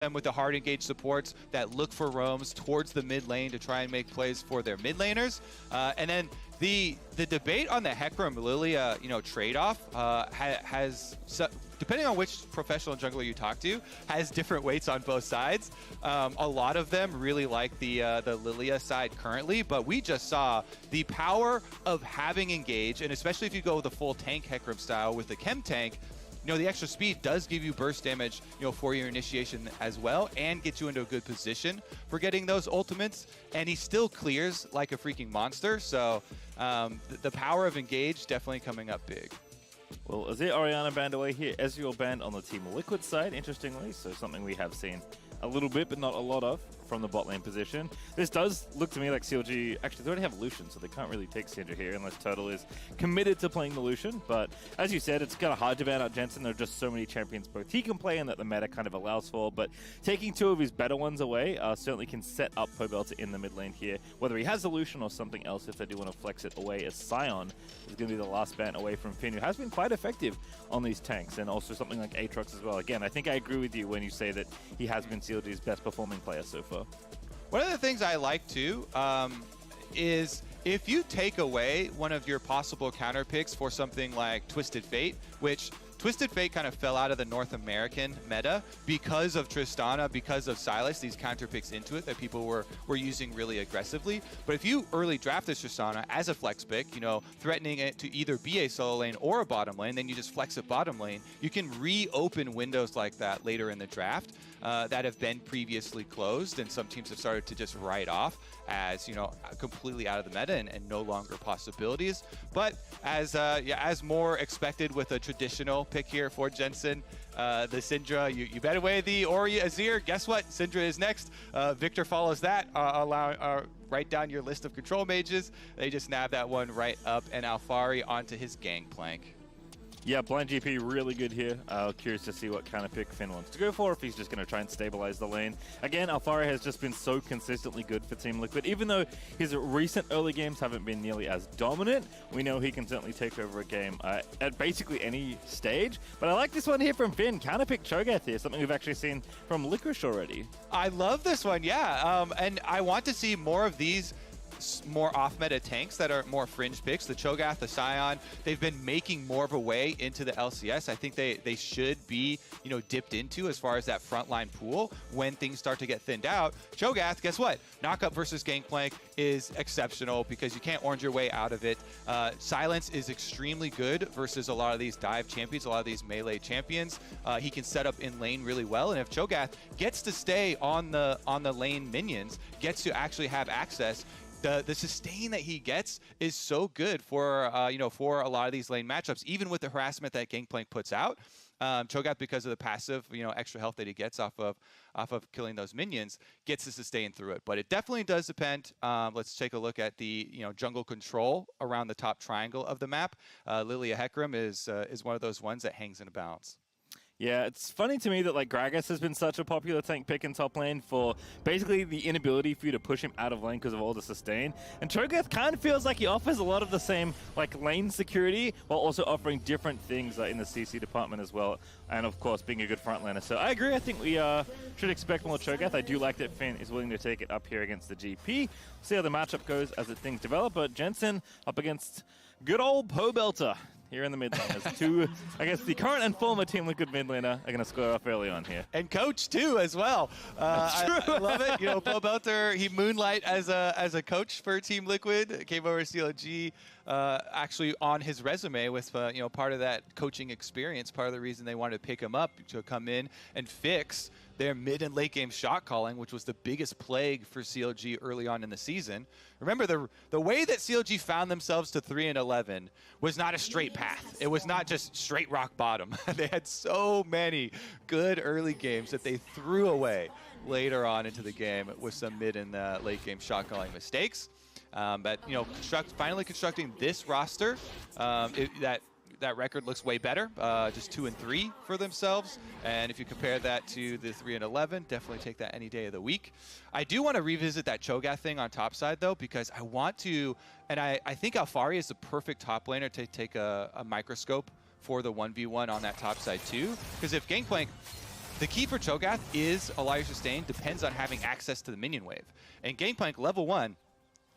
them with the hard engaged supports that look for roams towards the mid lane to try and make plays for their mid laners. And then the debate on the Hecarim Lillia, trade-off has, depending on which professional jungler you talk to, has different weights on both sides. A lot of them really like the Lillia side currently, but we just saw the power of having engage, and especially if you go the full tank Hecarim style with the chem tank, the extra speed does give you burst damage, for your initiation as well, and get you into a good position for getting those ultimates. And he still clears like a freaking monster. So the power of engage definitely coming up big. Well, Azir Orianna banned away here. Ezreal banned on the Team Liquid side, interestingly. So something we have seen a little bit, but not a lot of, from the bot lane position. This does look to me like CLG, actually they already have Lucian, so they can't really take Syndra here unless Turtle is committed to playing the Lucian. But as you said, it's kind of hard to ban out Jensen. There are just so many champions both he can play and that the meta kind of allows for. But taking two of his better ones away certainly can set up Pobelter in the mid lane here. Whether he has the Lucian or something else, if they do want to flex it away, as Sion is going to be the last ban away from Finn, who has been quite effective on these tanks, and also something like Aatrox as well. Again, I think I agree with you when you say that he has been CLG's best performing player so far. One of the things I like too is if you take away one of your possible counter picks for something like Twisted Fate, which Twisted Fate kind of fell out of the North American meta because of Tristana, because of Sylas, these counter picks into it that people were using really aggressively. But if you early draft this Tristana as a flex pick, threatening it to either be a solo lane or a bottom lane, then you just flex it bottom lane, you can reopen windows like that later in the draft that have been previously closed, and some teams have started to just write off as completely out of the meta and no longer possibilities. But as more expected with a traditional pick here for Jensen, the Syndra, you bet away the Ori Azir. Guess what? Syndra is next. Victor follows that, write down your list of control mages. They just nab that one right up, and Alphari onto his Gangplank. Yeah, blind GP really good here. Curious to see what kind of pick Finn wants to go for, if he's just going to try and stabilize the lane. Again, Alphari has just been so consistently good for Team Liquid. Even though his recent early games haven't been nearly as dominant, we know he can certainly take over a game at basically any stage. But I like this one here from Finn. Counterpick Cho'gath here, something we've actually seen from Licorice already. I love this one, yeah. And I want to see more of these more off-meta tanks that are more fringe picks. The Cho'gath, the Sion, they've been making more of a way into the LCS. I think they should be, dipped into as far as that frontline pool when things start to get thinned out. Cho'gath, guess what? Knockup versus Gangplank is exceptional because you can't orange your way out of it. Silence is extremely good versus a lot of these dive champions, a lot of these melee champions. He can set up in lane really well, and if Cho'gath gets to stay on the lane minions, gets to actually have access, the sustain that he gets is so good for for a lot of these lane matchups, even with the harassment that Gangplank puts out. Cho'gath, because of the passive, extra health that he gets off of killing those minions, gets to sustain through it. But it definitely does depend. Let's take a look at the jungle control around the top triangle of the map. Lillia Hecarim is one of those ones that hangs in a balance. Yeah, it's funny to me that Gragas has been such a popular tank pick in top lane for basically the inability for you to push him out of lane because of all the sustain. And Cho'gath kind of feels like he offers a lot of the same lane security while also offering different things in the CC department as well. And of course, being a good frontlaner. So I agree. I think we should expect more Cho'gath. I do like that Finn is willing to take it up here against the GP. See how the matchup goes as things develop. But Jensen up against good old Pobelter here in the mid lane. As two, I guess the current and former Team Liquid mid laner are going to score off early on here. And coach too as well. I love it. Pobelter, he moonlight as a coach for Team Liquid. Came over to CLG actually on his resume with part of that coaching experience. Part of the reason they wanted to pick him up to come in and fix their mid and late game shot calling, which was the biggest plague for CLG early on in the season. Remember, the way that CLG found themselves to 3-11 was not a straight path. It was not just straight rock bottom. They had so many good early games that they threw away later on into the game with some mid and late game shot calling mistakes. But finally constructing this roster, that record looks way better, just 2-3 for themselves. And if you compare that to the 3-11, definitely take that any day of the week. I do want to revisit that Cho'gath thing on top side though, because I want to, and I think Alphari is the perfect top laner to take a microscope for the 1v1 on that top side too. Because if Gangplank The key for Cho'gath is a lot of your sustain depends on having access to the minion wave. And Gangplank level 1,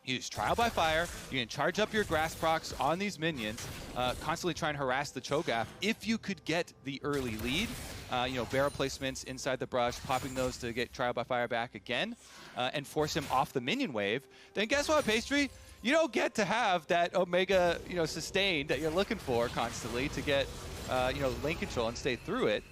you use Trial by Fire, you can charge up your grass procs on these minions, constantly try and harass the Cho'gath. If you could get the early lead, you know, barrel placements inside the brush, popping those to get Trial by Fire back again, and force him off the minion wave, then guess what, Pastry? You don't get to have that Omega, you know, sustain that you're looking for constantly to get, you know, lane control and stay through it.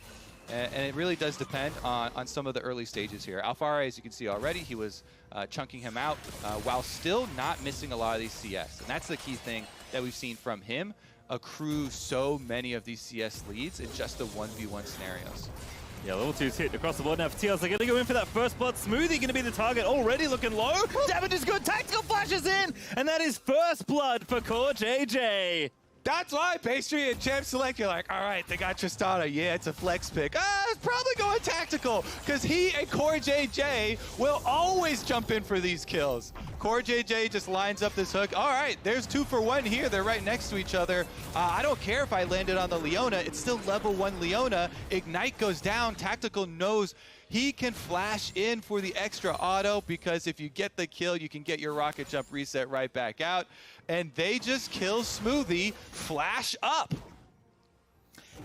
And it really does depend on some of the early stages here. Alphari, as you can see already, he was chunking him out while still not missing a lot of these CS. And that's the key thing that we've seen from him, accrue so many of these CS leads in just the 1v1 scenarios. Yeah, level 2's hit across the board now for TLs. They're going to go in for that first blood. Smoothie going to be the target, already looking low. Damage is good, tactical flashes in, and that is first blood for CoreJJ. That's why Pastry and Champ Select, you're like, all right, they got Tristana. Yeah, it's a flex pick. It's probably going tactical because he and CoreJJ will always jump in for these kills. CoreJJ just lines up this hook. All right, there's 2 for 1 here. They're right next to each other. I don't care if I landed on the Leona. It's still level 1 Leona. Ignite goes down. Tactical knows he can flash in for the extra auto because if you get the kill, you can get your rocket jump reset right back out. And they just kill Smoothie, flash up.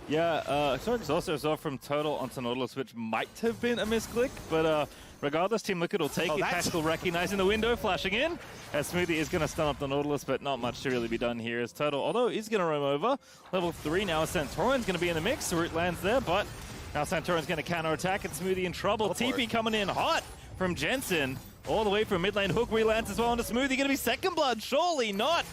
Yeah, sorry, also saw from Total onto Nautilus, which might have been a misclick, but regardless, Team Liquid will take it. Tactical recognizing the window, flashing in. As Smoothie is going to stun up the Nautilus, but not much to really be done here as Total, although he's going to roam over. Level 3 now, Santorin's going to be in the mix. Root lands there, but now Santorin's going to counterattack and Smoothie in trouble. TP coming in hot from Jensen. All the way from mid lane, hook relands as well onto Smoothie. Going to be second blood, surely not.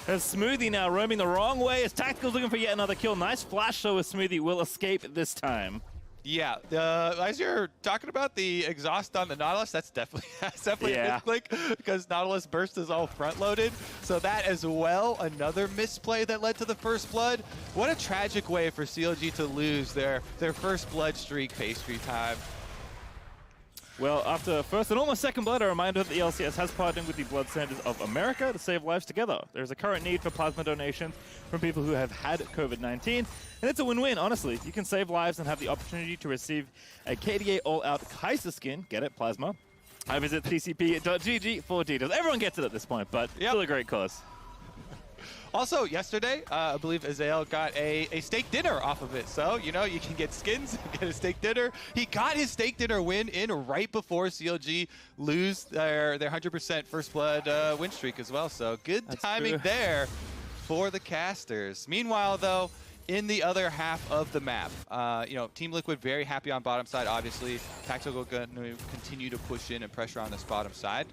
As Smoothie now roaming the wrong way, as Tactical's looking for yet another kill. Nice flash show as Smoothie will escape this time. Yeah, as you're talking about the exhaust on the Nautilus, that's definitely a misclick because Nautilus burst is all front-loaded. So that as well, another misplay that led to the first blood. What a tragic way for CLG to lose their first blood streak, PastryTime. Well, after first and almost second blood, a reminder that the LCS has partnered with the Blood Centers of America to save lives together. There's a current need for plasma donations from people who have had COVID-19, and it's a win-win, honestly. You can save lives and have the opportunity to receive a KDA All-Out Kaiser skin. Get it, plasma. I visit tcp.gg for details. Everyone gets it at this point, but still a great cause. Also, yesterday, I believe Azael got a steak dinner off of it. So, you know, you can get skins, get a steak dinner. He got his steak dinner win in right before CLG lose their 100% first blood win streak as well. So, good timing there for the casters. Meanwhile, though, in the other half of the map, you know, Team Liquid very happy on bottom side, obviously. Tactical going to continue to push in and pressure on this bottom side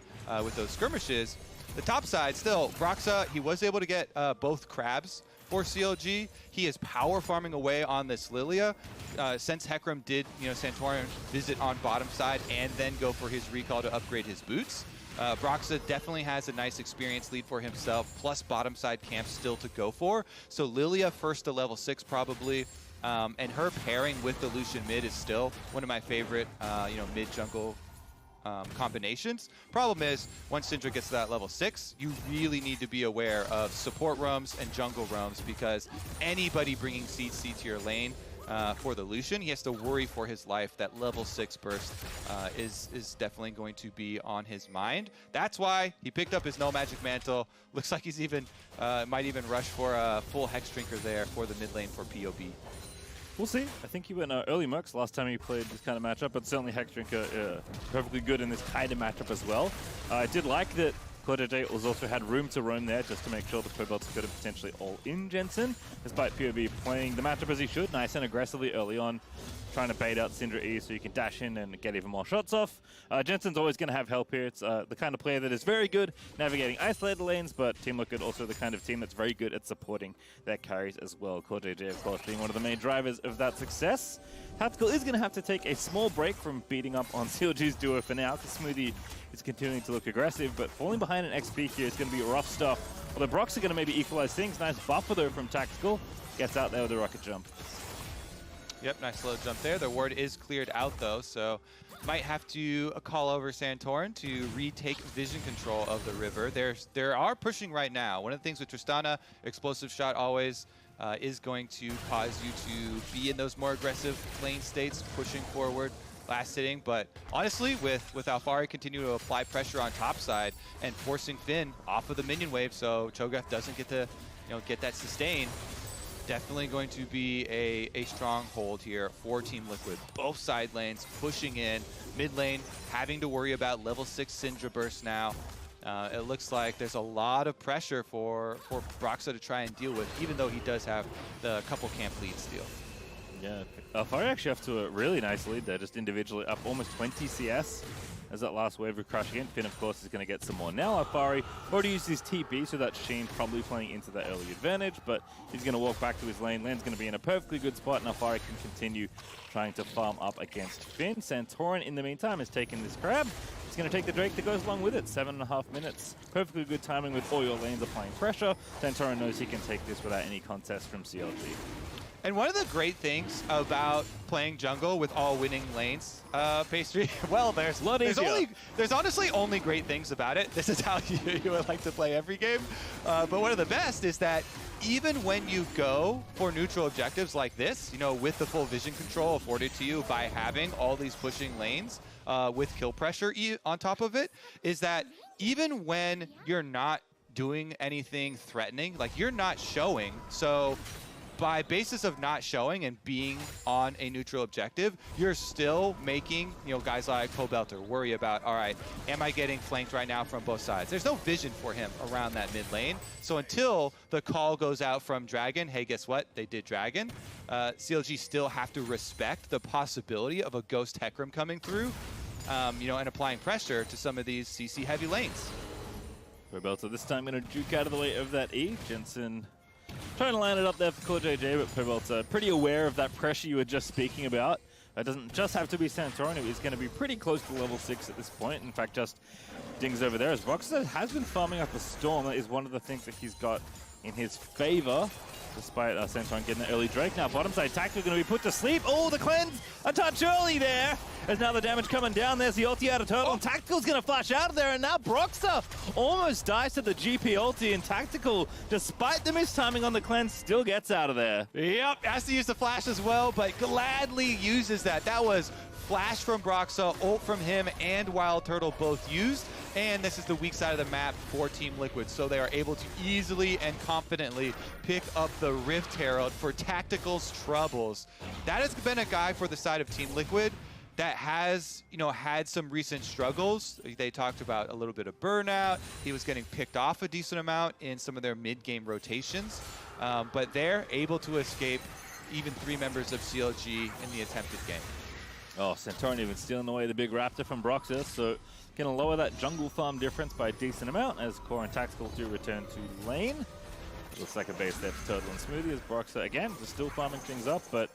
with those skirmishes. The top side, still, Broxah, he was able to get both crabs for CLG. He is power farming away on this Lillia. Since Hecarim did, you know, Santorin visit on bottom side and then go for his recall to upgrade his boots. Broxah definitely has a nice experience lead for himself, plus bottom side camps still to go for. So Lillia first to level 6 probably. And her pairing with the Lucian mid is still one of my favorite, you know, mid jungle combinations. Problem is, once Syndra gets to that level 6, you really need to be aware of support roams and jungle roams because anybody bringing CC to your lane for the Lucian, he has to worry for his life. That level 6 burst is definitely going to be on his mind. That's why he picked up his No Magic Mantle. Looks like he's even might even rush for a full Hex Drinker there for the mid lane for POB. We'll see. I think he went early Mercs last time he played this kind of matchup, but certainly Hex Drinker perfectly good in this kind of matchup as well. I did like that CoreJJ also had room to roam there just to make sure the Pobelter could have potentially all in Jensen, despite POB playing the matchup as he should, nice and aggressively early on, trying to bait out Syndra E so you can dash in and get even more shots off. Jensen's always going to have help here. It's the kind of player that is very good navigating isolated lanes, but Team Liquid also the kind of team that's very good at supporting their carries as well. CoreJJ, of course, being one of the main drivers of that success. Tactical is going to have to take a small break from beating up on CLG's duo for now, because Smoothie is continuing to look aggressive, but falling behind an XP here is going to be rough stuff. Although Broxah are going to maybe equalize things. Nice buffer though from Tactical. Gets out there with a rocket jump. Yep, nice low jump there. The ward is cleared out though, so might have to call over Santorin to retake vision control of the river. They are pushing right now. One of the things with Tristana, explosive shot always is going to cause you to be in those more aggressive lane states, pushing forward, last hitting. But honestly, with Alphari continuing to apply pressure on top side and forcing Finn off of the minion wave, so Cho'gath doesn't get to get that sustain, definitely going to be a stronghold here for Team Liquid. Both side lanes pushing in, mid lane having to worry about level 6 Syndra burst now. It looks like there's a lot of pressure for Broxah to try and deal with, even though he does have the couple camp lead steal. Yeah, Alphari actually have to a really nice lead there, just individually up almost 20 CS as that last wave of crushing in. Finn, of course, is going to get some more. Now Alphari already used his TP, so that's Sheen probably playing into that early advantage, but he's going to walk back to his lane. Lane's going to be in a perfectly good spot, and Alphari can continue trying to farm up against Finn. Santorin, in the meantime, is taking this crab. He's going to take the Drake that goes along with it. 7.5 minutes. Perfectly good timing with all your lanes applying pressure. Santorin knows he can take this without any contest from CLG. And one of the great things about playing jungle with all winning lanes, Pastry, well, there's honestly only great things about it. This is how you would like to play every game. But one of the best is that even when you go for neutral objectives like this, with the full vision control afforded to you by having all these pushing lanes with kill pressure on top of it, is that even when you're not doing anything threatening, like you're not showing, so by basis of not showing and being on a neutral objective, you're still making, guys like Pobelter worry about, all right, am I getting flanked right now from both sides? There's no vision for him around that mid lane. So until the call goes out from Dragon, hey, guess what? They did Dragon. CLG still have to respect the possibility of a Ghost Hecarim coming through, and applying pressure to some of these CC heavy lanes. Pobelter this time going to juke out of the way of that E. Jensen trying to line it up there for CoreJJ, but Pobelter pretty aware of that pressure you were just speaking about. It doesn't just have to be Santorin. He's going to be pretty close to level 6 at this point. In fact, just dings over there as Broxah has been farming up a Storm. That is one of the things that he's got in his favor, despite Santorin getting an early Drake. Now, bottom side Tactical going to be put to sleep. Oh, the cleanse a touch early there. There's now the damage coming down. There's the ulti out of Turtle. And Tactical's going to flash out of there. And now Broxah almost dies to the GP ulti. And Tactical, despite the mistiming on the cleanse, still gets out of there. Yep, has to use the flash as well, but gladly uses that. That was flash from Broxah, ult from him, and WildTurtle both used. And this is the weak side of the map for Team Liquid, so they are able to easily and confidently pick up the Rift Herald for Tactical's troubles. That has been a guy for the side of Team Liquid that has, had some recent struggles. They talked about a little bit of burnout. He was getting picked off a decent amount in some of their mid-game rotations, but they're able to escape even 3 members of CLG in the attempted game. Oh, Santorin even stealing away the big Raptor from Broxah, so going to lower that jungle farm difference by a decent amount as Core and Tactical do return to lane. Looks like a base there for Turtle and Smoothie as Broxah, again, is still farming things up, but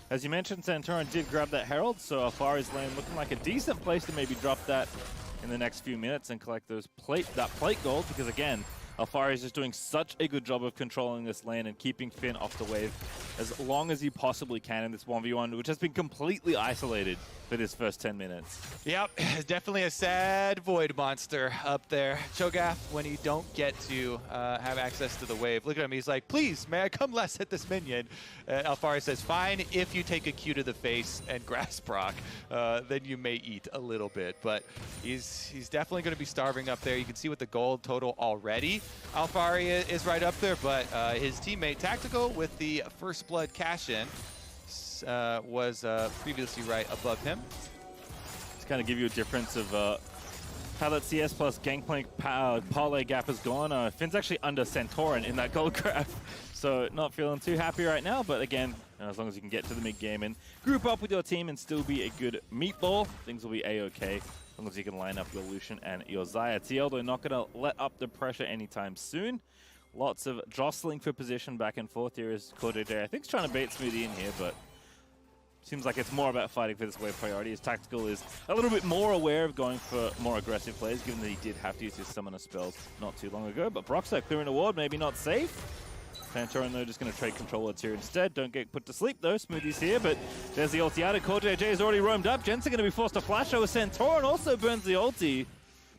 as you mentioned, Santorin did grab that Herald, so Alphari's lane looking like a decent place to maybe drop that in the next few minutes and collect those that plate gold, because again, Alphari is just doing such a good job of controlling this lane and keeping Finn off the wave as long as he possibly can in this 1v1, which has been completely isolated for this first 10 minutes. Yep, definitely a sad void monster up there. Cho'gath, when you don't get to have access to the wave, look at him, he's like, please, may I come less at this minion? Alphari says, fine, if you take a Q to the face and grass proc, then you may eat a little bit. But he's definitely going to be starving up there. You can see with the gold total already, Alphari is right up there, but his teammate Tactical with the first blood cash-in was previously right above him. Just kind of give you a difference of how that CS plus Gangplank parlay gap has gone. Finn's actually under Santorin in that gold graph, so not feeling too happy right now, but again, as long as you can get to the mid-game and group up with your team and still be a good meatball, things will be A-okay. As long as you can line up your Lucian and your Xayah. TL, they're not going to let up the pressure anytime soon. Lots of jostling for position back and forth here as CoreJJ, I think, is trying to bait Smoothie in here, but seems like it's more about fighting for this wave priority. His Tactical is a little bit more aware of going for more aggressive plays, given that he did have to use his summoner spells not too long ago. But Broxah clearing a ward, maybe not safe. Santorin, though, just going to trade control wards here instead. Don't get put to sleep, though. Smoothie's here, but there's the ulti out. CoreJJ has already roamed up. Jensen going to be forced to flash over. Santorin also burns the ulti.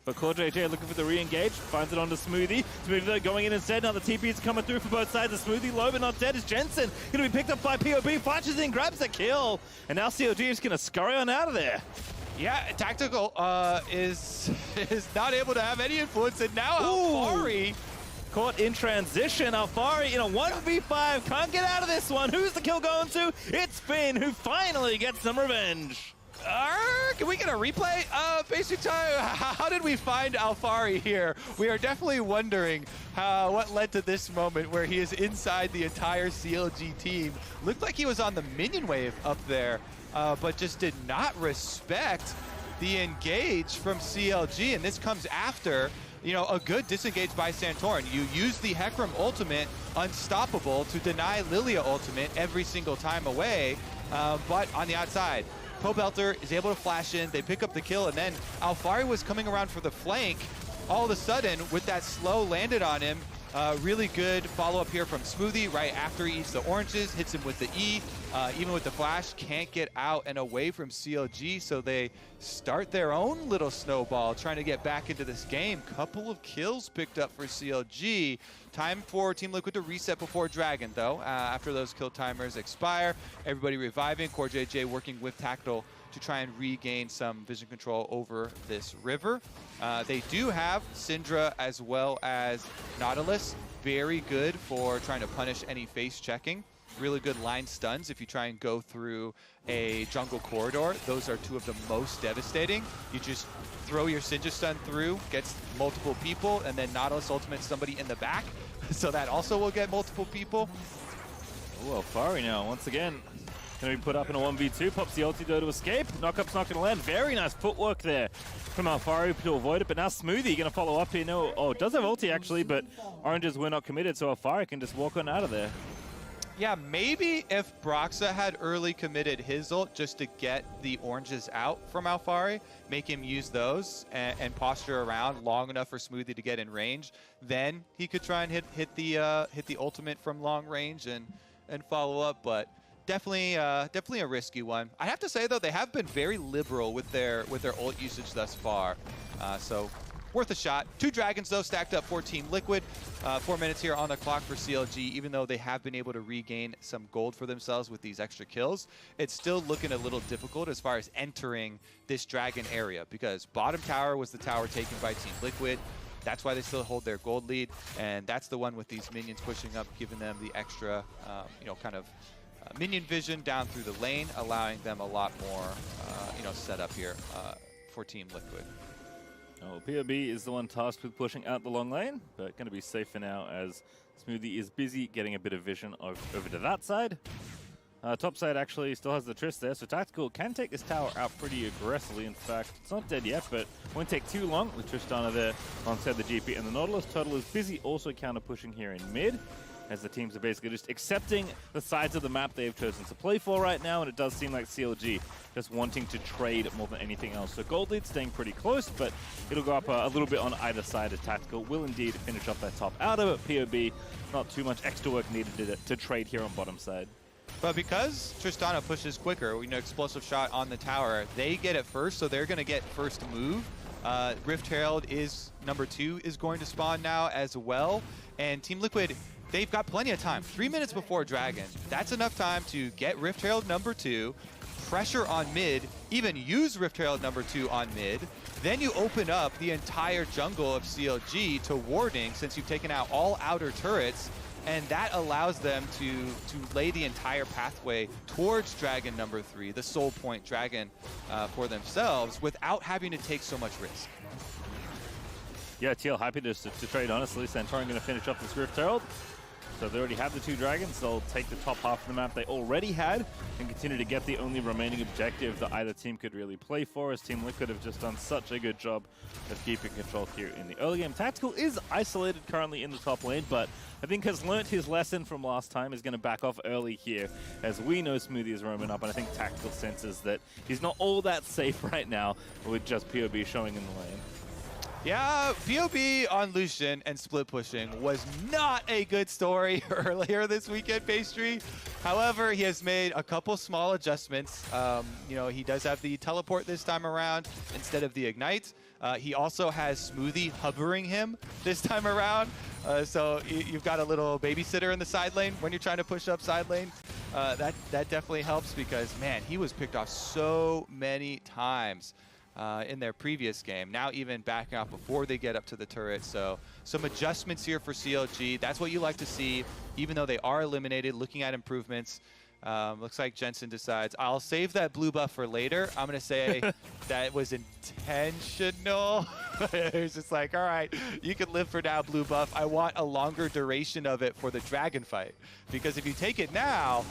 But CoreJJ looking for the re-engage, finds it onto Smoothie. Smoothie though going in instead. Now the TPs are coming through for both sides. The Smoothie low but not dead is Jensen. Gonna be picked up by POB, flashes in, grabs the kill. And now CLG is gonna scurry on out of there. Yeah, Tactical is not able to have any influence, and now Alphari caught in transition. Alphari in a 1v5, can't get out of this one. Who's the kill going to? It's Finn, who finally gets some revenge. Can we get a replay? PastryTime, how did we find Alphari here? We are definitely wondering what led to this moment where he is inside the entire CLG team. Looked like he was on the minion wave up there, but just did not respect the engage from CLG, and this comes after, you know, a good disengage by Santorin. You use the Hecarim ultimate, Unstoppable, to deny Lillia ultimate every single time away, but on the outside, Pobelter is able to flash in, they pick up the kill, and then Alphari was coming around for the flank. All of a sudden, with that slow landed on him, really good follow-up here from Smoothie right after he eats the oranges, hits him with the E, even with the flash, can't get out and away from CLG, so they start their own little snowball, trying to get back into this game. Couple of kills picked up for CLG. Time for Team Liquid to reset before Dragon, though. After those kill timers expire, everybody reviving. CoreJJ working with Tactical to try and regain some vision control over this river. They do have Syndra as well as Nautilus. Very good for trying to punish any face checking. Really good line stuns if you try and go through a jungle corridor. Those are two of the most devastating. You just throw your Syndra stun through, gets multiple people, and then Nautilus ultimate somebody in the back. So that also will get multiple people. Oh, Alphari now, once again, going to be put up in a 1v2. Pops the ulti though to escape. Knockup's not going to land. Very nice footwork there from Alphari to avoid it. But now Smoothie going to follow up here. No, oh, does have ulti actually, but oranges were not committed, so Alphari can just walk on out of there. Yeah, maybe if Broxah had early committed his ult just to get the oranges out from Alphari, make him use those and posture around long enough for Smoothie to get in range, then he could try and hit the ultimate from long range and follow up. But definitely a risky one. I have to say though, they have been very liberal with their ult usage thus far, so worth a shot. 2 dragons though stacked up for Team Liquid. 4 minutes here on the clock for CLG. Even though they have been able to regain some gold for themselves with these extra kills, it's still looking a little difficult as far as entering this dragon area, because bottom tower was the tower taken by Team Liquid. That's why they still hold their gold lead, and that's the one with these minions pushing up, giving them the extra, minion vision down through the lane, allowing them a lot more, setup here for Team Liquid. Oh, POB is the one tasked with pushing out the long lane, but going to be safe for now as Smoothie is busy getting a bit of vision over to that side. Top side actually still has the Trist there, so Tactical can take this tower out pretty aggressively. In fact, it's not dead yet, but won't take too long with Tristana there alongside the GP. And the Nautilus Turtle is busy also counter pushing here in mid, as the teams are basically just accepting the sides of the map they've chosen to play for right now, and it does seem like CLG just wanting to trade more than anything else. So gold lead staying pretty close, but it'll go up a little bit on either side as Tactical will indeed finish off that top out of it. POB, not too much extra work needed to trade here on bottom side. But because Tristana pushes quicker, explosive shot on the tower, they get it first, so they're going to get first move. Rift Herald is number 2 is going to spawn now as well, and Team Liquid, they've got plenty of time. 3 minutes before Dragon. That's enough time to get Rift Herald number 2, pressure on mid, even use Rift Herald number 2 on mid. Then you open up the entire jungle of CLG to warding, since you've taken out all outer turrets, and that allows them to lay the entire pathway towards Dragon number 3, the soul point Dragon for themselves, without having to take so much risk. Yeah, TL happy to trade, honestly. Santorin going to finish up this Rift Herald. So they already have the 2 dragons. They'll take the top half of the map they already had and continue to get the only remaining objective that either team could really play for, as Team Liquid have just done such a good job of keeping control here in the early game. Tactical is isolated currently in the top lane, but I think has learnt his lesson from last time. Is going to back off early here, as we know Smoothie is roaming up, and I think Tactical senses that he's not all that safe right now with just POB showing in the lane. Yeah, POB on Lucian and split pushing was not a good story earlier this weekend, Pastry. However, he has made a couple small adjustments. You know, he does have the teleport this time around instead of the ignite. He also has Smoothie hovering him this time around. So you've got a little babysitter in the side lane when you're trying to push up side lane. That definitely helps because, man, he was picked off so many times in their previous game. Now even backing off before they get up to the turret. So some adjustments here for CLG. That's what you like to see, even though they are eliminated, looking at improvements. Looks like Jensen decides, I'll save that blue buff for later. I'm going to say that was intentional. It's just like, all right, you can live for now, blue buff. I want a longer duration of it for the dragon fight. Because if you take it now,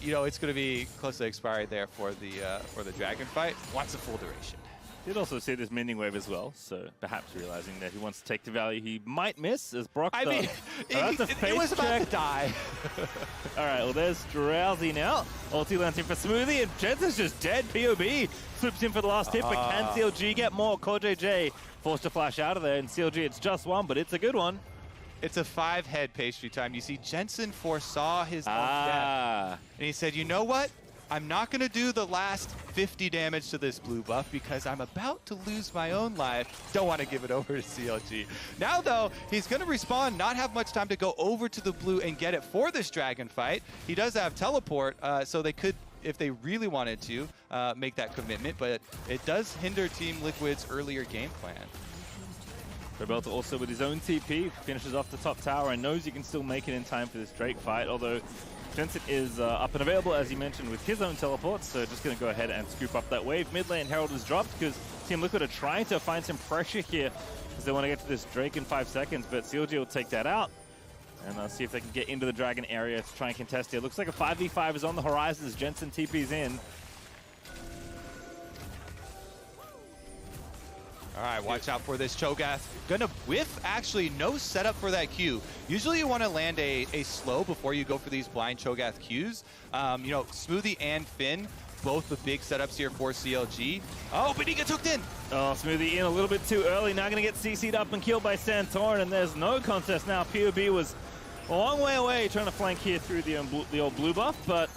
you know, it's going to be close to expiry there for the dragon fight. Wants a full duration. Did also see this mending wave as well, so perhaps realizing that he wants to take the value he might miss as Broxah. I mean, it was about to die. All right, well, there's Drowsy now. Ulti lands in for Smoothie, and Jensen's just dead. POB flips in for the last hit, but can CLG get more? CoreJJ forced to flash out of there, and CLG, it's just one, but it's a good one. It's a 5-head PastryTime. You see, Jensen foresaw his own death, and he said, you know what? I'm not going to do the last 50 damage to this blue buff because I'm about to lose my own life. Don't want to give it over to CLG. Now, though, he's going to respawn, not have much time to go over to the blue and get it for this dragon fight. He does have teleport, so they could, if they really wanted to, make that commitment, but it does hinder Team Liquid's earlier game plan. Pobelter also with his own TP, finishes off the top tower and knows he can still make it in time for this Drake fight, although Jensen is up and available, as you mentioned, with his own teleport, so just going to go ahead and scoop up that wave. Mid lane Herald is dropped because Team Liquid are trying to find some pressure here because they want to get to this Drake in 5 seconds, but CLG will take that out and see if they can get into the dragon area to try and contest here. Looks like a 5v5 is on the horizon as Jensen TP's in. All right, watch out for this Cho'gath. Gonna whiff, actually, no setup for that Q. Usually you want to land a slow before you go for these blind Cho'gath Qs. You know, Smoothie and Finn, both the big setups here for CLG. Oh, but he gets hooked in. Oh, Smoothie in a little bit too early. Now gonna get CC'd up and killed by Santorin, and there's no contest now. POB was a long way away trying to flank here through the old blue buff, but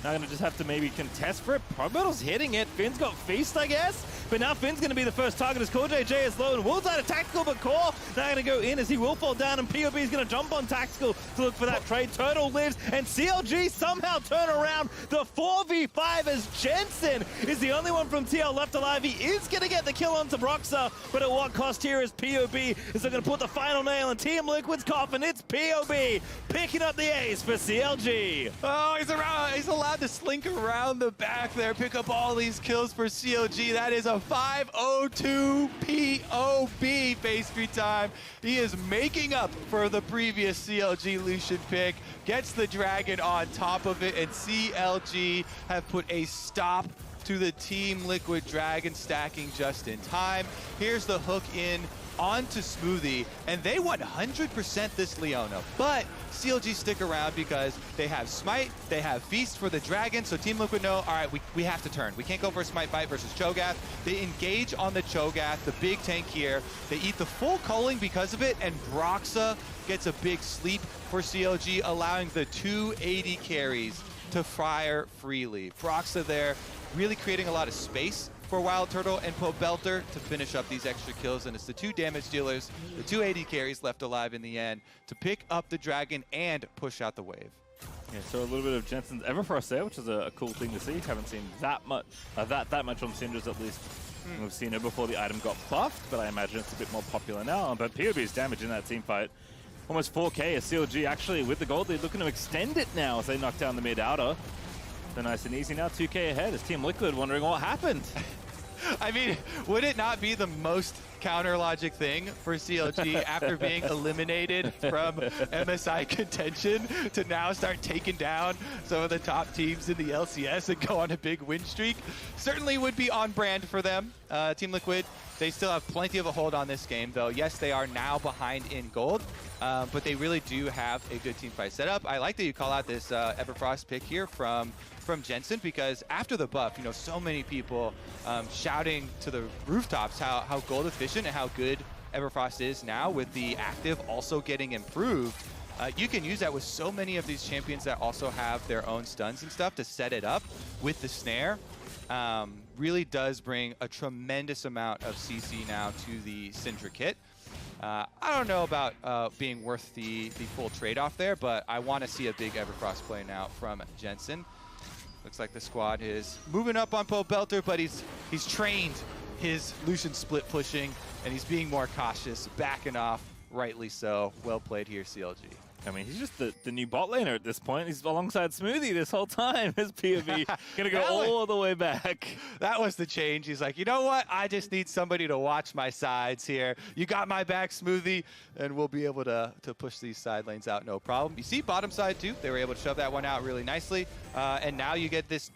now gonna just have to maybe contest for it. Pobelter's hitting it. Finn's got Feast, I guess. But now Finn's going to be the first target as CoreJJ is low and Will's out of Tactical, but Core now going to go in as he will fall down, and POB is going to jump on Tactical to look for that trade. Turtle lives, and CLG somehow turn around the 4v5 as Jensen is the only one from TL left alive. He is going to get the kill onto Broxah, but at what cost here is POB is going to put the final nail in Team Liquid's coffin. It's POB picking up the ace for CLG. Oh, he's allowed to slink around the back there, pick up all these kills for CLG. That is a 502 POB PastryTime. He is making up for the previous CLG Lucian pick. Gets the dragon on top of it, and CLG have put a stop to the Team Liquid dragon stacking just in time. Here's the hook in onto Smoothie, and they 100% this Leona, but CLG stick around because they have Smite, they have Feast for the dragon, so Team Liquid know, all right, we have to turn. We can't go for a Smite fight versus Cho'gath. They engage on the Cho'gath, the big tank here. They eat the full culling because of it, and Broxah gets a big sleep for CLG, allowing the 2 AD carries to fire freely. Broxah there really creating a lot of space for WildTurtle and Pobelter to finish up these extra kills, and it's the 2 damage dealers, the 2 AD carries left alive in the end to pick up the dragon and push out the wave. Yeah, so a little bit of Jensen's Everfrost there, which is a cool thing to see. Haven't seen that much that much on Syndra's, at least. We've seen it before the item got buffed, but I imagine it's a bit more popular now. But POB's damage in that team fight, almost 4k as CLG actually with the gold lead looking to extend it now as they knock down the mid outer. So nice and easy now, 2k ahead as Team Liquid wondering what happened. I mean, would it not be the most counter logic thing for CLG after being eliminated from MSI contention to now start taking down some of the top teams in the LCS and go on a big win streak? Certainly would be on brand for them. Team Liquid, they still have plenty of a hold on this game, though. Yes, they are now behind in gold, but they really do have a good team fight setup. I like that you call out this Everfrost pick here from from Jensen, because after the buff, you know, so many people shouting to the rooftops how gold efficient and how good Everfrost is now with the active also getting improved. You can use that with so many of these champions that also have their own stuns and stuff to set it up with the snare. Really does bring a tremendous amount of CC now to the Syndra kit. I don't know about being worth the full trade-off there, but I want to see a big Everfrost play now from Jensen. Looks like the squad is moving up on Pobelter, but he's trained his Lucian split pushing, and he's being more cautious, backing off, rightly so. Well played here, CLG. I mean, he's just the new bot laner at this point. He's alongside Smoothie this whole time. His POV gonna go all the way back. That was the change. He's like, you know what? I just need somebody to watch my sides here. You got my back, Smoothie, and we'll be able to push these side lanes out, no problem. You see bottom side too. They were able to shove that one out really nicely. And now you get this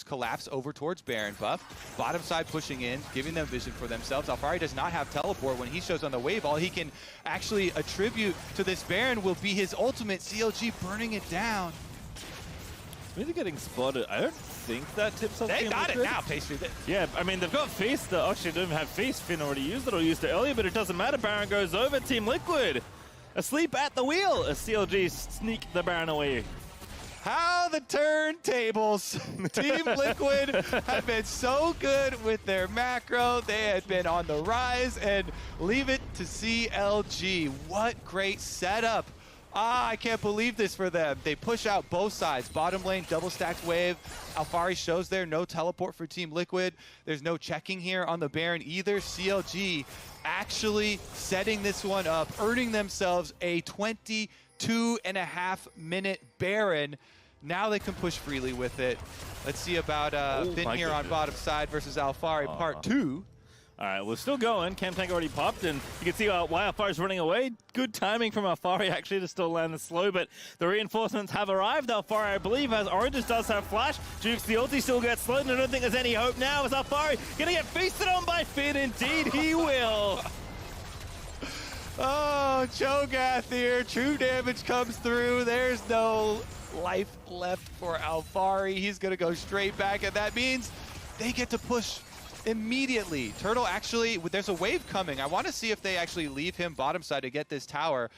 collapse over towards Baron buff. Bottom side pushing in, giving them vision for themselves. Alphari does not have teleport. When he shows on the wave, all he can actually attribute to this Baron will be his ultimate. CLG burning it down. Really getting spotted. I don't think that tips off. They got it now, Pastry. Yeah, I mean, they've got Feast. Actually, they don't have Feast. Finn already used it or used it earlier, but it doesn't matter. Baron goes over. Team Liquid asleep at the wheel as CLG sneak the Baron away. How the turntables. Team Liquid have been so good with their macro. They had been on the rise, and leave it to CLG. What great setup. I can't believe this for them. They push out both sides. Bottom lane, double stacked wave. Alphari shows there, no teleport for Team Liquid. There's no checking here on the Baron either. CLG actually setting this one up, earning themselves a 22.5-minute Baron. Now they can push freely with it. Let's see about Finn here on bottom side versus Alphari part 2. All right, we're still going. Gangplank already popped, and you can see why Alphari's running away. Good timing from Alphari, actually, to still land the slow, but the reinforcements have arrived. Alphari, I believe, as Oranges does have flash. Jukes the ulti, still gets slowed, and I don't think there's any hope now. Is Alphari going to get feasted on by Finn? Indeed, he will. Oh, Cho'gath here. True damage comes through. There's no life left for Alphari. He's going to go straight back, and that means they get to push immediately. Turtle actually, there's a wave coming. I want to see if they actually leave him bottom side to get this tower,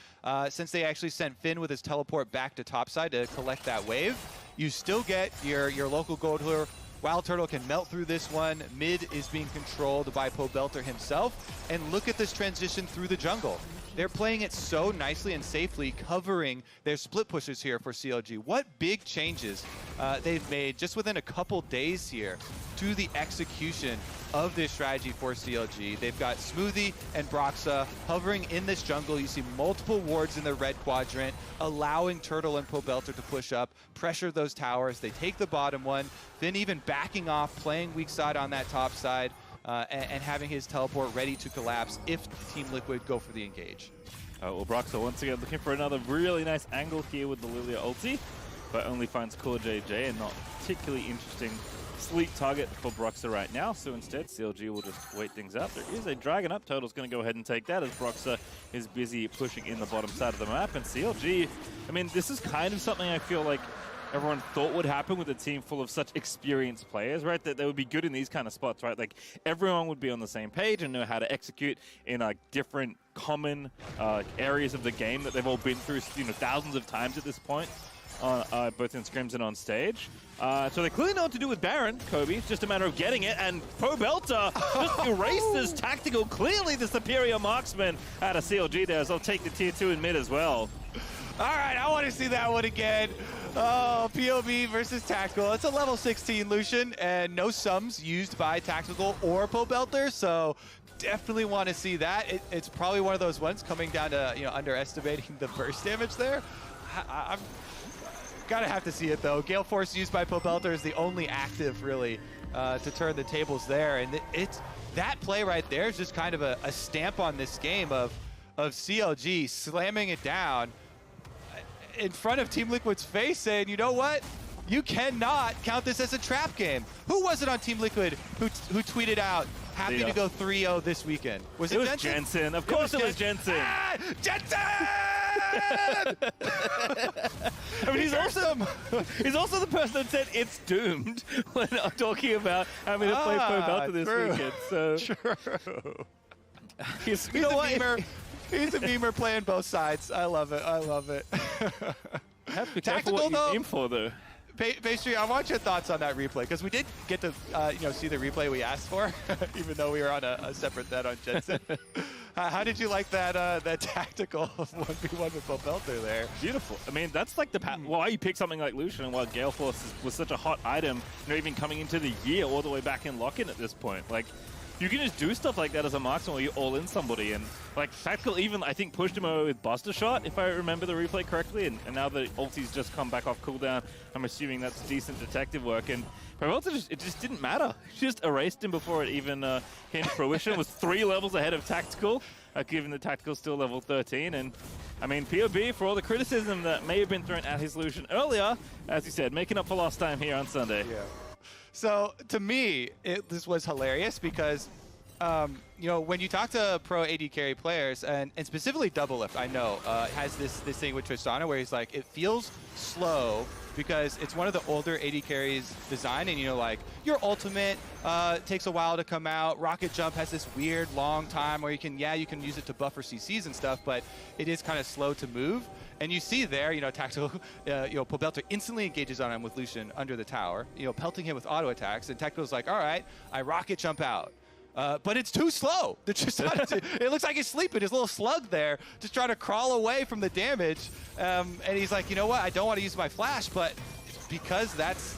since they actually sent Finn with his teleport back to top side to collect that wave. You still get your local gold healer. WildTurtle can melt through this one. Mid is being controlled by Pobelter himself. And look at this transition through the jungle. They're playing it so nicely and safely, covering their split pushes here for CLG. What big changes they've made just within a couple days here to the execution of this strategy for CLG. They've got Smoothie and Broxah hovering in this jungle. You see multiple wards in the red quadrant, allowing Turtle and Pobelter to push up, pressure those towers. They take the bottom one, Finn even backing off, playing weak side on that top side, and having his teleport ready to collapse if Team Liquid go for the engage. Well, Broxah once again looking for another really nice angle here with the Lillia ulti, but only finds CoreJJ and not particularly interesting sleep target for Broxah right now. So instead, CLG will just wait things out. There is a dragon up. Turtle's going to go ahead and take that as Broxah is busy pushing in the bottom side of the map. And CLG, I mean, this is kind of something I feel like everyone thought would happen with a team full of such experienced players, right? That they would be good in these kind of spots, right? Like everyone would be on the same page and know how to execute in different common areas of the game that they've all been through, you know, thousands of times at this point, both in scrims and on stage. So they clearly know what to do with Baron, Kobe. It's just a matter of getting it, and Pobelter just erases tactical, clearly the superior marksman out of CLG there, as they'll take the tier 2 in mid as well. All right, I want to see that one again. Oh, POV versus Tactical. It's a level 16 Lucian, and no sums used by Tactical or Pobelter, so definitely want to see that. It's probably one of those ones coming down to, you know, underestimating the burst damage there. I'm gotta have to see it though. Gale Force used by Pobelter is the only active really to turn the tables there, and it's that play right there is just kind of a stamp on this game of CLG slamming it down in front of Team Liquid's face, saying, you know what? You cannot count this as a trap game. Who was it on Team Liquid who tweeted out, happy to go 3-0 this weekend? Was it Jensen? Jensen. Of course it was Jensen. Ah, Jensen! I mean, he's also the person that said it's doomed when I'm talking about having to play Pobelter this weekend. So True. he's a memer. He's a memer playing both sides. I love it. I love it. Have to be careful Tactical what you though. aim for though. Pastry, I want your thoughts on that replay because we did get to see the replay we asked for, even though we were on a separate bet on Jensen. How did you like that tactical 1v1 with Pobelter there? Beautiful. I mean, that's like the why you pick something like Lucian and why Gale Force was such a hot item, even coming into the year all the way back in lock-in at this point. Like, you can just do stuff like that as a marksman where you all in somebody, and like Tactical even I think pushed him over with Buster Shot if I remember the replay correctly, and now the ulti's just come back off cooldown, I'm assuming that's decent detective work, and Pobelter it just didn't matter. She just erased him before it even came to fruition. Was 3 levels ahead of Tactical, given the Tactical still level 13, and I mean POB for all the criticism that may have been thrown at his Lucian earlier, as you said, making up for lost time here on Sunday. Yeah. So to me, this was hilarious because, when you talk to pro AD carry players, and specifically Double Lift, I know, has this thing with Tristana where he's like, it feels slow because it's one of the older AD carries design, and like your ultimate takes a while to come out. Rocket Jump has this weird long time where you can use it to buffer CCs and stuff, but it is kind of slow to move. And you see there, Tactical, Pobelter instantly engages on him with Lucian under the tower, pelting him with auto attacks. And Tactical's like, all right, I rocket jump out. But it's too slow. It looks like he's sleeping. His little slug there, just trying to crawl away from the damage. And he's like, you know what? I don't want to use my flash, but because that's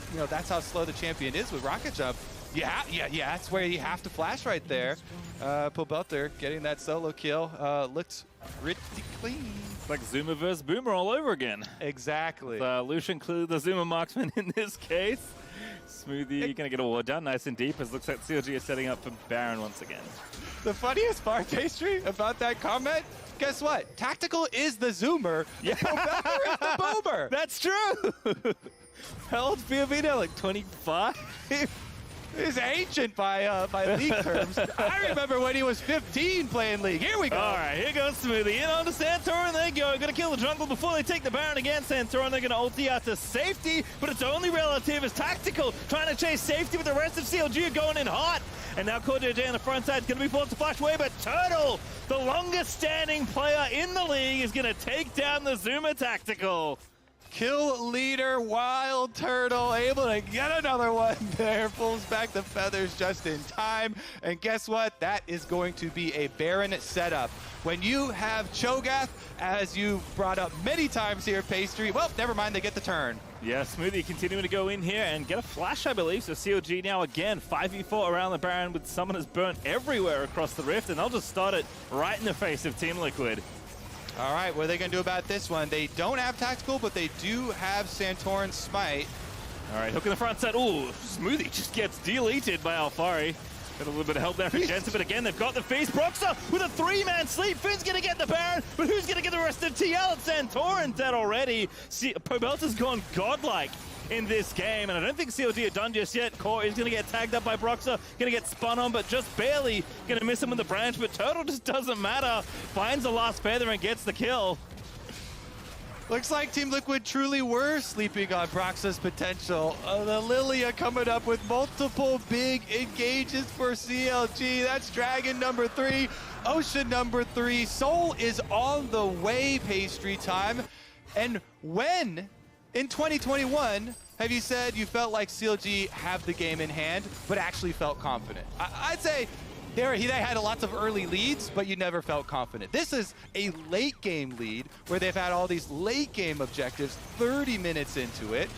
how slow the champion is with rocket jump. Yeah, that's where you have to flash right there. Pobelter getting that solo kill looked pretty clean. Like Zuma versus Boomer all over again. Exactly. Lucian clearly the Zuma marksman in this case. Smoothie going to get a ward down nice and deep as looks like CLG is setting up for Baron once again. The funniest part, Pastry, about that comment, guess what? Tactical is the Zoomer, yeah. Pobelter is the Boomer. That's true. How old's POV now, like 25? He's ancient by league terms. I remember when he was 15 playing League. Here we go. All right, here goes Smoothie. In on to Santorin. They go. Going to kill the jungle before they take the Baron again. Santorin, they're going to ulti out to safety, but it's only relative as Tactical trying to chase safety, with the rest of CLG are going in hot. And now CoreJJ on the front side is going to be forced to flash away, but Turtle, the longest standing player in the league, is going to take down the Zuma Tactical. Kill leader WildTurtle able to get another one there. Pulls back the feathers just in time. And guess what? That is going to be a Baron setup. When you have Cho'gath, as you brought up many times here, Pastry, well, never mind, they get the turn. Yeah, Smoothie continuing to go in here and get a flash, I believe. So CLG now again, 5v4 around the Baron with Summoners burnt everywhere across the Rift, and they'll just start it right in the face of Team Liquid. All right, what are they going to do about this one? They don't have Tactical, but they do have Santorin's Smite. All right, hook in the front side. Ooh, Smoothie just gets deleted by Alphari. Got a little bit of help there for Jensen, but again, they've got the feast. Broxah with a 3-man sleep. Finn's going to get the Baron, but who's going to get the rest of TL? Santorin dead already. Pobelter's gone godlike in this game, and I don't think CLG are done just yet. Core is going to get tagged up by Broxah, going to get spun on, but just barely going to miss him with the branch, but Turtle just doesn't matter. Finds the last feather and gets the kill. Looks like Team Liquid truly were sleeping on Broxah's potential. The Lillia coming up with multiple big engages for CLG. That's Dragon number 3, Ocean number 3. Soul is on the way, PastryTime. And when in 2021 have you said you felt like CLG have the game in hand, but actually felt confident? I'd say they had lots of early leads, but you never felt confident. This is a late game lead where they've had all these late game objectives 30 minutes into it,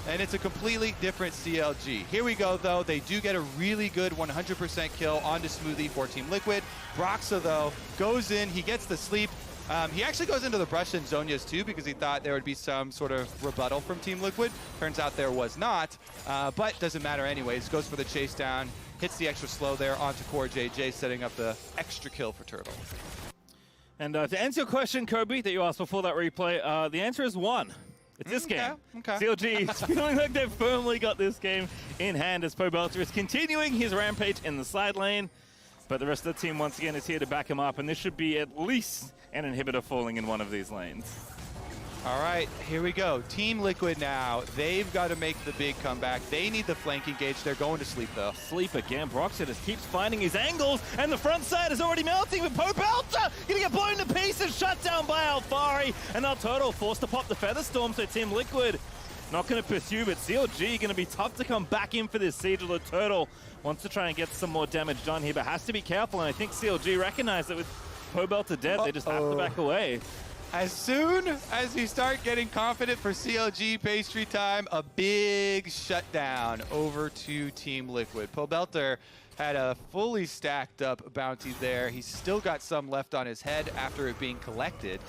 and it's a completely different CLG. Here we go, though. They do get a really good 100% kill onto Smoothie for Team Liquid. Broxah, though, goes in. He gets the sleep. He actually goes into the brush and Zhonya's too because he thought there would be some sort of rebuttal from Team Liquid. Turns out there was not, but doesn't matter anyways. Goes for the chase down. Hits the extra slow there onto CoreJJ, setting up the extra kill for Turtle. And to answer your question, Kobe, that you asked before that replay, the answer is 1. It's this game. Okay. CLG is feeling like they've firmly got this game in hand as Pobelter is continuing his rampage in the side lane. But the rest of the team, once again, is here to back him up. And this should be at least an inhibitor falling in one of these lanes. All right, here we go. Team Liquid now. They've got to make the big comeback. They need the flank engage. They're going to sleep, though. Sleep again. Broxah just keeps finding his angles, and the front side is already melting with Pobelter gonna get blown to pieces, shut down by Alphari, and WildTurtle forced to pop the Featherstorm, so Team Liquid not going to pursue, but CLG going to be tough to come back in for this siege. The Turtle wants to try and get some more damage done here, but has to be careful, and I think CLG recognize that with Pobelter dead, they just have to back away. As soon as you start getting confident for CLG PastryTime, a big shutdown over to Team Liquid. Pobelter had a fully stacked up bounty there. He's still got some left on his head after it being collected.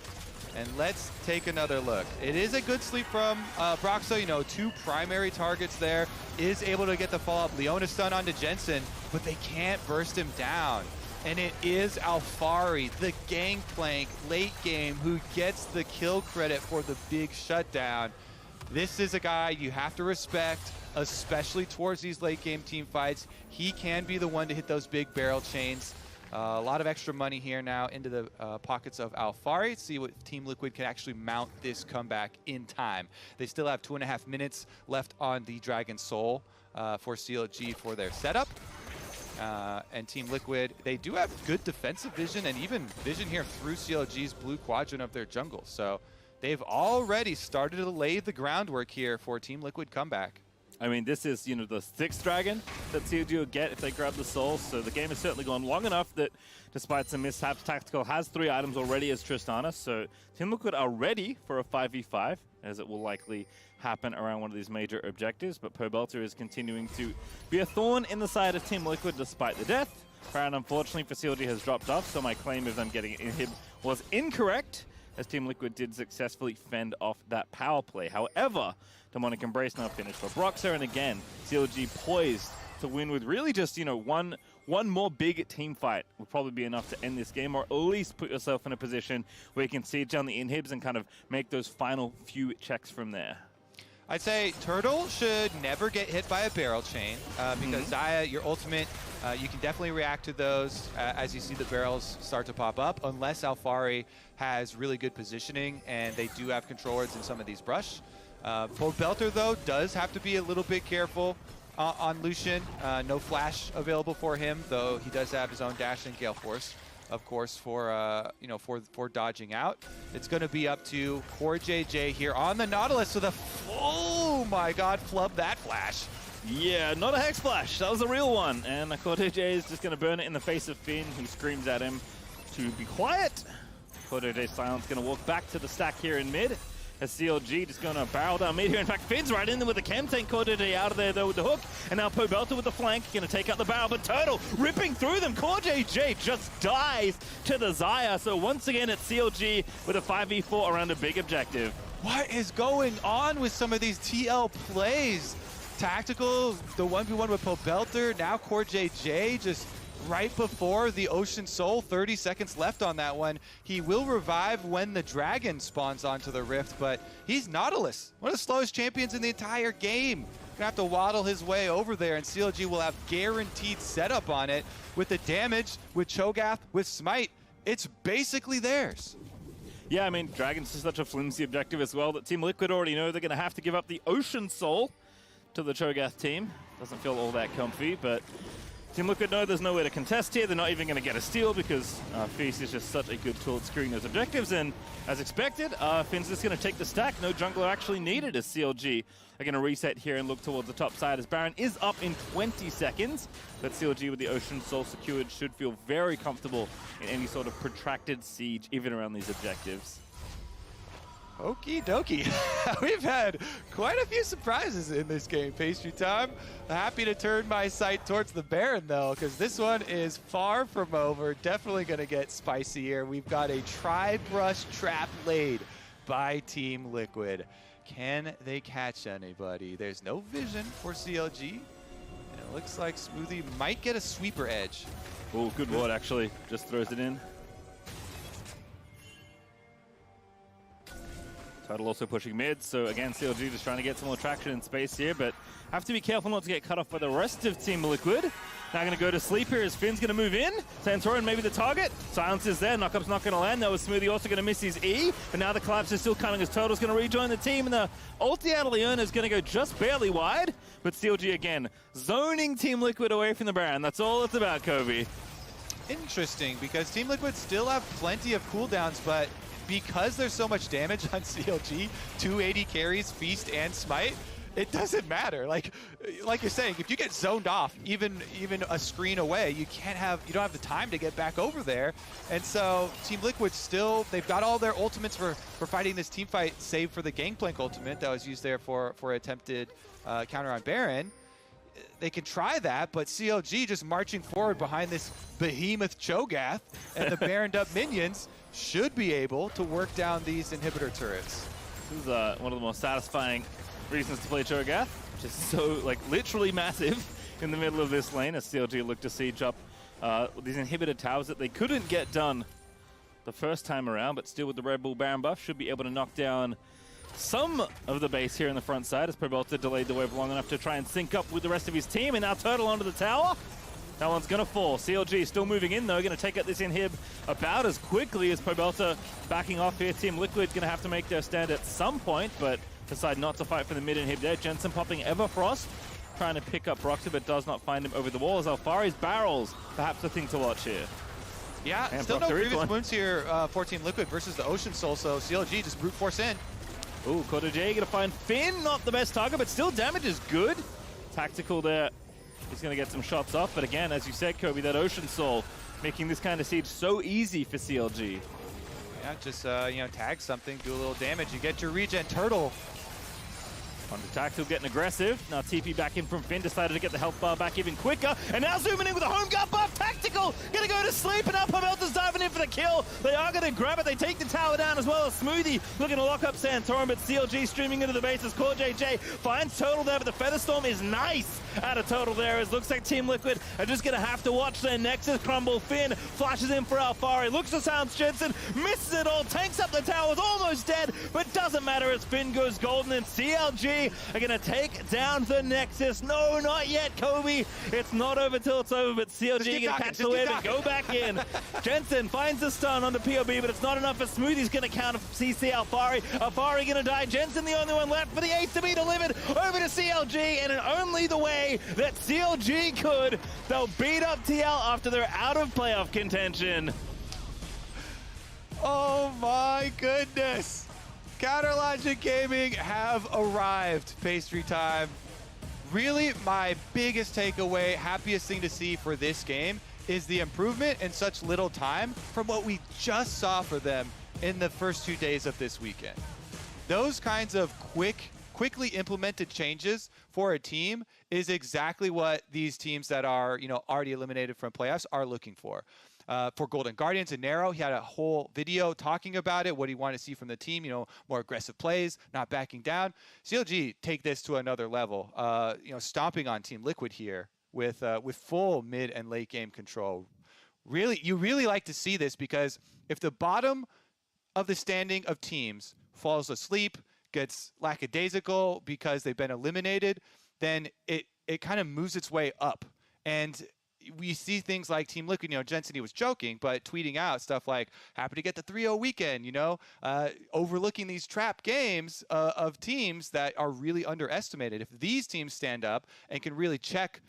And let's take another look. It is a good sleep from Broxah, you know, 2 primary targets there. Is able to get the follow-up. Leona stun onto Jensen, but they can't burst him down. And it is Alphari, the Gangplank late game, who gets the kill credit for the big shutdown. This is a guy you have to respect, especially towards these late game team fights. He can be the one to hit those big barrel chains. A lot of extra money here now into the pockets of Alphari. See what Team Liquid can actually mount this comeback in time. They still have 2.5 minutes left on the Dragon Soul for CLG for their setup. And Team Liquid, they do have good defensive vision and even vision here through CLG's blue quadrant of their jungle. So they've already started to lay the groundwork here for Team Liquid comeback. I mean, this is, you know, the 6th dragon that CLG will get if they grab the soul. So the game has certainly gone long enough that, despite some mishaps, Tactical has 3 items already as Tristana. So Team Liquid are ready for a 5v5, as it will likely happen around one of these major objectives. But Pobelter is continuing to be a thorn in the side of Team Liquid despite the death. Baron, unfortunately for CLG, has dropped off, so my claim of them getting him was incorrect, as Team Liquid did successfully fend off that power play. However, Demonic Embrace now finished for Broxah, and again, CLG poised to win with really just, you know, one more big team fight would probably be enough to end this game, or at least put yourself in a position where you can siege down the inhibs and kind of make those final few checks from there. I'd say Turtle should never get hit by a barrel chain because Xayah, your ultimate, you can definitely react to those as you see the barrels start to pop up, unless Alphari has really good positioning and they do have control wards in some of these brush. Pobelter, though, does have to be a little bit careful on Lucian. No flash available for him, though he does have his own dash and Gale Force, of course, for you know, for dodging out. It's going to be up to CoreJJ here on the Nautilus with a, oh my God, flub that flash. Yeah, not a Hex Splash. That was a real one. And CoreJJ is just going to burn it in the face of Finn, who screams at him to be quiet. CoreJJ's silence going to walk back to the stack here in mid. As CLG just going to barrel down mid here. In fact, Finn's right in there with the chem tank. CoreJJ out of there, though, with the hook. And now Pobelter with the flank. Going to take out the barrel, but Turtle ripping through them. CoreJJ just dies to the Xayah. So once again, it's CLG with a 5v4 around a big objective. What is going on with some of these TL plays? Tactical, the 1v1 with Pobelter. Now CoreJJ just right before the Ocean Soul, 30 seconds left on that one. He will revive when the dragon spawns onto the rift, but he's Nautilus, one of the slowest champions in the entire game. Gonna have to waddle his way over there, and CLG will have guaranteed setup on it with the damage, with Cho'gath, with Smite. It's basically theirs. Yeah, I mean, Dragon's is such a flimsy objective as well that Team Liquid already know they're going to have to give up the Ocean Soul to the Cho'gath team. Doesn't feel all that comfy, but Team Liquid know there's nowhere to contest here. They're not even going to get a steal because Feast is just such a good tool at screwing those objectives. And as expected, Finn's just going to take the stack. No jungler actually needed as CLG are going to reset here and look towards the top side as Baron is up in 20 seconds. But CLG with the Ocean Soul secured should feel very comfortable in any sort of protracted siege, even around these objectives. Okie dokie. We've had quite a few surprises in this game, PastryTime. Happy to turn my sight towards the Baron, though, because this one is far from over. Definitely going to get spicy here. We've got a tri-brush trap laid by Team Liquid. Can they catch anybody? There's no vision for CLG. And it looks like Smoothie might get a sweeper edge. Oh, good ward, actually. Just throws it in. Turtle also pushing mid, so again, CLG just trying to get some more traction in space here, but have to be careful not to get cut off by the rest of Team Liquid. Now going to go to sleep here as Finn's going to move in. Santorin maybe the target. Silence is there. Knockup's not going to land. That was Smoothie also going to miss his E. But now the collapse is still coming as Turtle's going to rejoin the team. And the ulti out of Leona is going to go just barely wide. But CLG again, zoning Team Liquid away from the Baron. That's all it's about, Kobe. Interesting, because Team Liquid still have plenty of cooldowns, but because there's so much damage on CLG, 280 carries, Feast, and Smite, it doesn't matter. Like you're saying, if you get zoned off, even a screen away, you don't have the time to get back over there. And so Team Liquid still, they've got all their ultimates for fighting this team fight, save for the Gangplank ultimate that was used there for attempted counter on Baron. They can try that, but CLG just marching forward behind this behemoth Cho'gath and the Baroned up minions should be able to work down these inhibitor turrets. This is one of the most satisfying reasons to play Cho'gath, which is so, like, literally massive in the middle of this lane as CLG look to siege up these inhibitor towers that they couldn't get done the first time around, but still with the Red Bull Baron buff should be able to knock down some of the base here in the front side as Pobelter delayed the wave long enough to try and sync up with the rest of his team, and now Turtle onto the tower. That one's going to fall. CLG still moving in, though. Going to take out this inhib about as quickly as Pobelter backing off here. Team Liquid going to have to make their stand at some point, but decide not to fight for the mid inhib there. Jensen popping Everfrost, trying to pick up Broxah, but does not find him over the wall as Alphari's barrels, perhaps the thing to watch here. Yeah, and still no previous wounds here for Team Liquid versus the Ocean Soul, so CLG just brute force in. Ooh, CoreJJ going to find Finn, not the best target, but still damage is good. Tactical there. He's going to get some shots off, but again, as you said, Kobe, that Ocean Soul making this kind of siege so easy for CLG. Yeah, just, tag something, do a little damage. You get your regen Turtle. On the tactical, getting aggressive. Now TP back in from Finn, decided to get the health bar back even quicker. And now zooming in with a home guard buff. Tactical, gonna go to sleep, and now Pobelter's diving in for the kill. They are gonna grab it. They take the tower down as well as Smoothie looking to lock up Santorin, but CLG streaming into the base as CoreJJ finds Turtle there, but the Featherstorm is nice out of Turtle there. It looks like Team Liquid are just gonna have to watch their Nexus crumble. Finn flashes in for Alphari, looks to sound Jensen, misses it all, tanks up the towers, almost dead, but doesn't matter as Finn goes golden, and CLG are gonna take down the Nexus. No, not yet, Kobe. It's not over till it's over, but CLG gonna catch the wave and go back in. Jensen finds the stun on the POB, but it's not enough for Smoothie's gonna counter CC Alphari. Alphari gonna die. Jensen the only one left for the ace to be delivered over to CLG, and in only the way that CLG could, they'll beat up TL after they're out of playoff contention. Oh my goodness. Counter Logic Gaming have arrived. PastryTime. Really, my biggest takeaway, happiest thing to see for this game is the improvement in such little time from what we just saw for them in the first 2 days of this weekend. Those kinds of quickly implemented changes for a team is exactly what these teams that are, already eliminated from playoffs are looking for. For Golden Guardians and Nero, he had a whole video talking about it, what he wanted to see from the team, more aggressive plays, not backing down. CLG take this to another level, stomping on Team Liquid here with full mid and late game control. You really like to see this, because if the bottom of the standing of teams falls asleep, gets lackadaisical because they've been eliminated, then it kind of moves its way up. And we see things like Team Liquid, Jensen, he was joking, but tweeting out stuff like, happy to get the 3-0 weekend, overlooking these trap games of teams that are really underestimated. If these teams stand up and can really check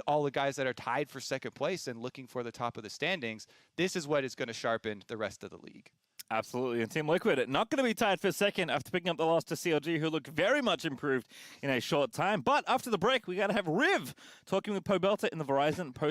all the guys that are tied for second place and looking for the top of the standings, this is what is going to sharpen the rest of the league. Absolutely, and Team Liquid not going to be tied for second after picking up the loss to CLG, who look very much improved in a short time. But after the break, we got to have Riv talking with Pobelter in the Verizon post